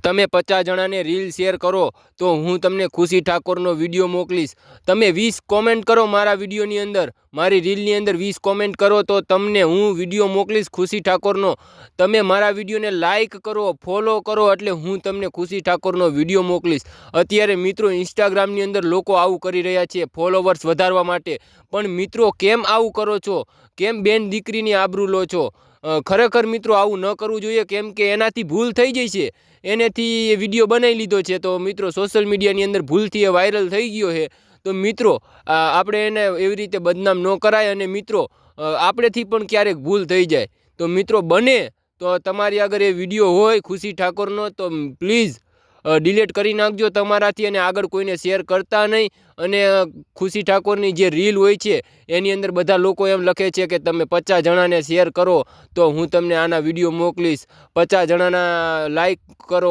તમે 50 જણાને reel share કરો તો હું તમને ખુશી ઠાકોરનો વિડીયો મોકલીશ. તમે 20 કોમેન્ટ કરો મારા વિડીયોની અંદર, મારી રીલની અંદર 20 કોમેન્ટ કરો તો તમને હું વિડીયો મોકલીશ ખુશી ઠાકોરનો. તમે મારા વિડીયોને લાઇક કરો, ફોલો કરો એટલે હું તમને ખુશી ઠાકોરનો વિડીયો મોકલીશ. અત્યારે મિત્રો ઇન્સ્ટાગ્રામની અંદર લોકો આવું કરી રહ્યા છે ફોલોવર્સ વધારવા માટે. પણ મિત્રો કેમ આવું કરો છો? કેમ બેન દીકરીની આબરૂ લો છો? ખરેખર મિત્રો આવું ન કરવું જોઈએ, કેમ કે એનાથી ભૂલ થઈ જાય છે. એનેથી વિડીયો બનાવી લીધો છે તો મિત્રો સોશિયલ મીડિયાની અંદર ભૂલથી એ વાયરલ થઈ ગયો છે. તો મિત્રો આપણે એને એવી રીતે બદનામ ન કરાય. અને મિત્રો આપણેથી પણ ક્યારેક ભૂલ થઈ જાય તો મિત્રો બને તો તમારી આગળ એ વિડીયો હોય ખુશી ઠાકોરનો તો પ્લીઝ ડિલીટ કરી નાખજો તમારાથી, અને આગળ કોઈને શેર કરતા નહીં. અને ખુશી ઠાકોરની જે રીલ હોય છે એની અંદર બધા લોકો એમ લખે છે કે તમે 50 જણાને શેર કરો તો હું તમને આના વિડીયો મોકલીશ, 50 જણાના લાઈક કરો,